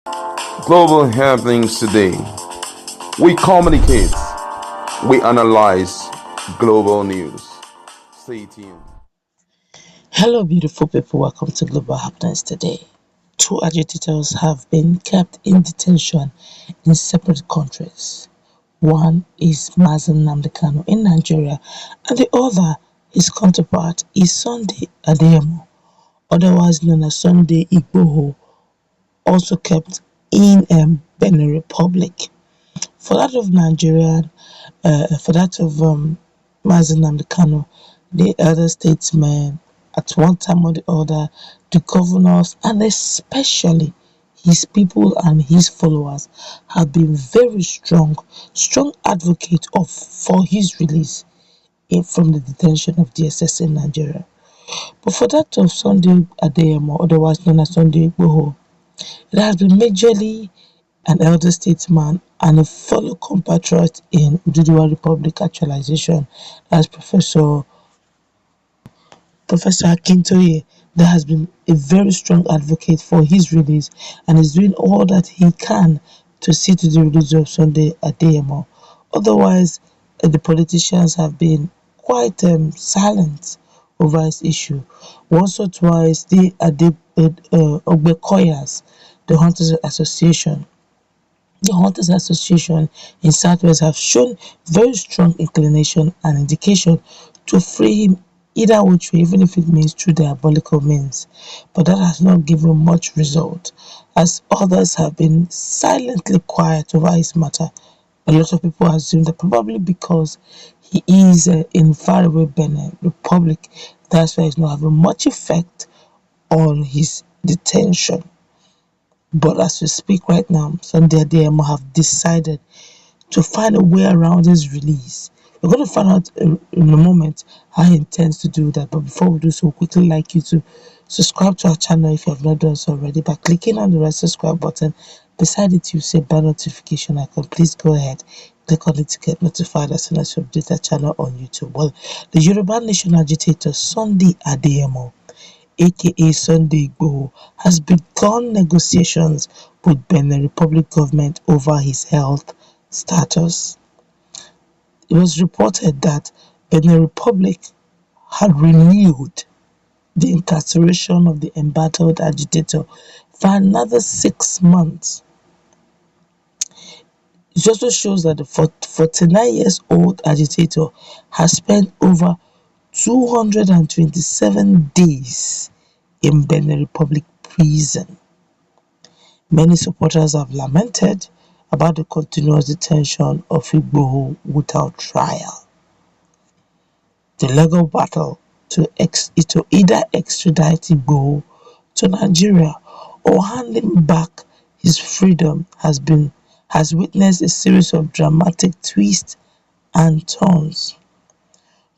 Global happenings today. We communicate, we analyze global news. Stay tuned. Hello, beautiful people. Welcome to Global Happenings today. Two agitators have been kept in detention in separate countries. One is Mazen Namdekano in Nigeria, and the other, his counterpart, is Sunday Adeyemo, otherwise known as Sunday Igboho, also kept in Benin Republic. For that of Mazen Namdekano, the elder statesman, at one time or the other, the governors, and especially his people and his followers have been very strong advocates of for his release from the detention of DSS in Nigeria. But for that of Sunday Adeyemo, otherwise known as Sunday Igboho, it has been majorly an elder statesman and a fellow compatriot in Oduduwa Republic actualization as Professor Akintoye, that has been a very strong advocate for his release and is doing all that he can to see to the release of Sunday Adeyemo. Otherwise, the politicians have been quite silent over his issue. Once or twice, Ogbekoyas, the Hunters Association in Southwest have shown very strong inclination and indication to free him either which way, even if it means through diabolical means. But that has not given much result, as others have been silently quiet over his matter. A lot of people assume that probably because he is in faraway Benin Republic, that's why it's not having much effect on his detention. But as we speak right now, Sunday Adeyemo have decided to find a way around his release. We're going to find out in a moment how he intends to do that. But before we do so, we'd quickly like you to subscribe to our channel if you have not done so already by clicking on the red subscribe button. Beside it, you see a bell notification icon. Please go ahead, click on it to get notified as soon as we update our channel on YouTube. Well, the Yoruba Nation agitator Sunday Adeyemo, aka Sunday Igboho, has begun negotiations with Benin Republic government over his health status. It was reported that Benin Republic had renewed the incarceration of the embattled agitator for another 6 months. It also shows that the 49 years old agitator has spent over 227 days in Benin Republic prison. Many supporters have lamented about the continuous detention of Igboho without trial. The legal battle to either extradite Igboho to Nigeria or hand him back his freedom has witnessed a series of dramatic twists and turns.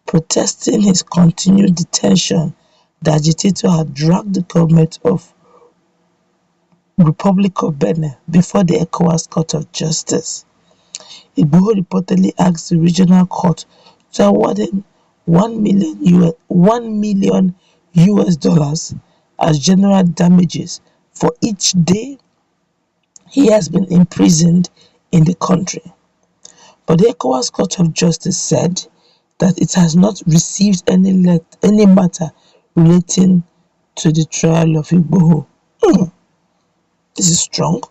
Protesting his continued detention, the agitator had dragged the government of Republic of Benin before the ECOWAS Court of Justice. Igboho reportedly asked the regional court to award him $1 million as general damages for each day he has been imprisoned in the country. But the ECOWAS Court of Justice said that it has not received any matter relating to the trial of Igboho. This is strong.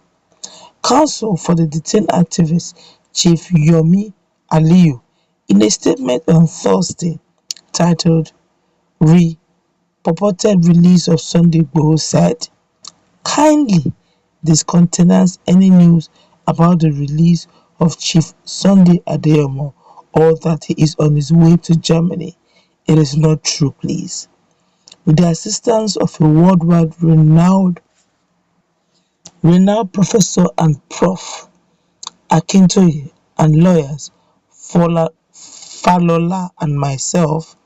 Counsel for the detained activist, Chief Yomi Aliyu, in a statement on Thursday titled Purported Release of Sunday Igboho, said, kindly discountenance any news about the release of Chief Sunday Adeyemo or that he is on his way to Germany. It is not true, please. With the assistance of a worldwide renowned professor and Prof. Akintoye and lawyers Falola and myself,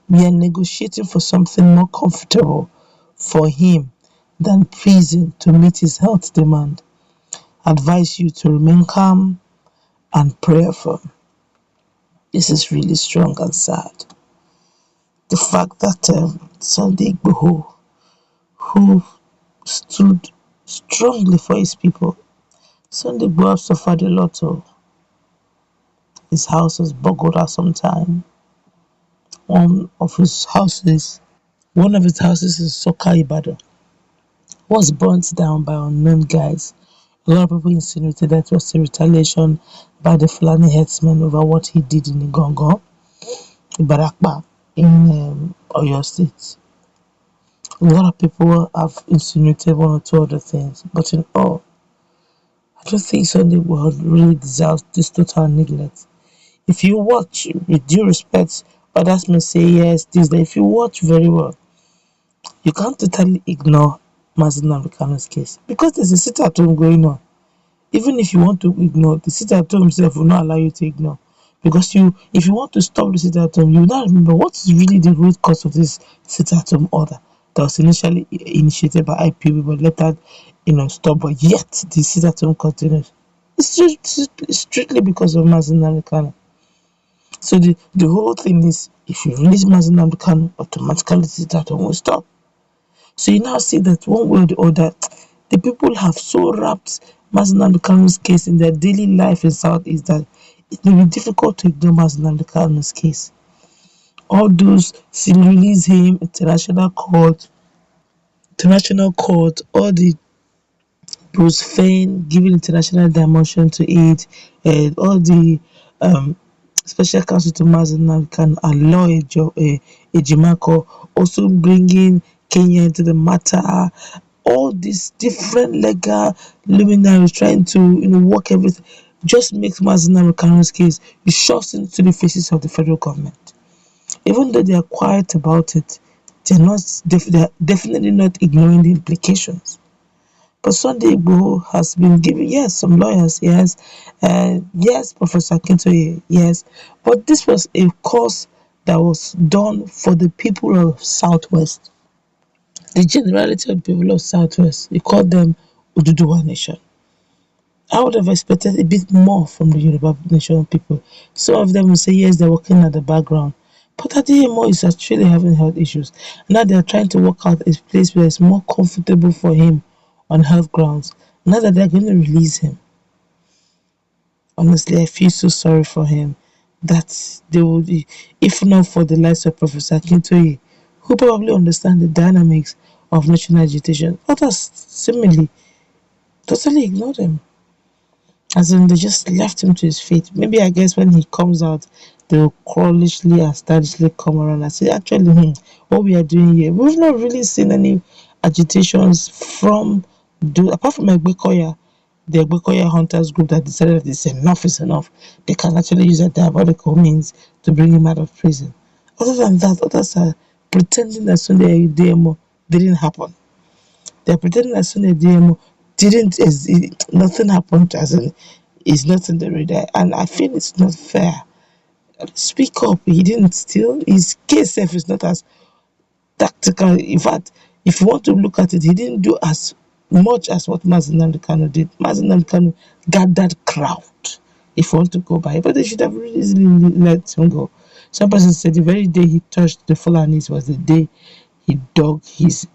we are negotiating for something more comfortable for him than prison to meet his health demand. Advise you to remain calm and prayerful. This is really strong and sad. The fact that Sunday Igboho, who stood strongly for his people. Sunday Igboho suffered a lot. His house was boggled out sometime. One of his houses in Soka Ibadan was burnt down by unknown guys. A lot of people insinuated that it was a retaliation by the Fulani herdsmen over what he did in Igongo, Ibarakpa, in Oyo State. A lot of people have insinuated one or two other things, but in all, I don't think Sunday World really deserves this total neglect. If you watch, with due respect, others may say yes, this, that. If you watch very well, you can't totally ignore Mazi Nnamdi Kanu's case because there's a sit at home going on. Even if you want to ignore, the sit at home himself will not allow you to ignore. Because if you want to stop the sit at home, you will not remember what is really the root cause of this sit at home order that was initially initiated by IPB but later, stopped. But yet the sit at home continues. It's strictly because of Mazi Nnamdi Kanu. So the whole thing is, if you release Mazi Nnamdi Kanu, automatically the sit at home will stop. So you now see that one way or the other, the people have so wrapped Mazi Nnamdi Kanu's case in their daily life in Southeast that it may be difficult to ignore Mazi Nnamdi Kanu's case. All those release him, international court, all the Bruce Fein giving international dimension to it, and all the um, special counsel to Mazi Nnamdi Kanu and Law Ejimako also bringing Kenya into the matter. All these different legal luminaries trying to work everything just makes Mazi Nnamdi Kanu's case, it shoves into the faces of the federal government. Even though they are quiet about it, they're definitely not ignoring the implications. But Sunday Igboho has been given, yes, some lawyers, yes, yes, Professor Akintoye, yes, but this was a cause that was done for the people of Southwest. The generality of the people of Southwest, we call them Oduduwa Nation. I would have expected a bit more from the Yoruba nation people. Some of them will say, yes, they're working at the background. But Adeyemo is actually having health issues. Now they're trying to work out a place where it's more comfortable for him on health grounds. Now that they're going to release him. Honestly, I feel so sorry for him that they would, if not for the likes of Professor Akintoye, who probably understand the dynamics of national agitation, others seemingly totally ignored him. As in, they just left him to his fate. Maybe I guess when he comes out, they will crawlishly and stylishly come around and say, actually, what we are doing here, we've not really seen any agitations apart from Egbekoya, the Egbekoya hunters group that decided that this enough is enough. They can actually use a diabolical means to bring him out of prison. Other than that, others are pretending that Sunday DMO didn't happen. They're pretending that Sunday DMO didn't, nothing happened, as in, it's not in the radar. And I feel it's not fair. Speak up. He didn't steal. His case self is not as tactical. In fact, if you want to look at it, he didn't do as much as what Mazi Nnamdi Kanu did. Mazi Nnamdi Kanu gathered crowd, if you want to go by. But they should have really easily let him go. Some person said the very day he touched the Fulanis was the day he dug his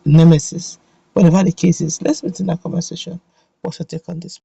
nemesis. Whatever the case is, let's meet in that conversation. What's your take on this?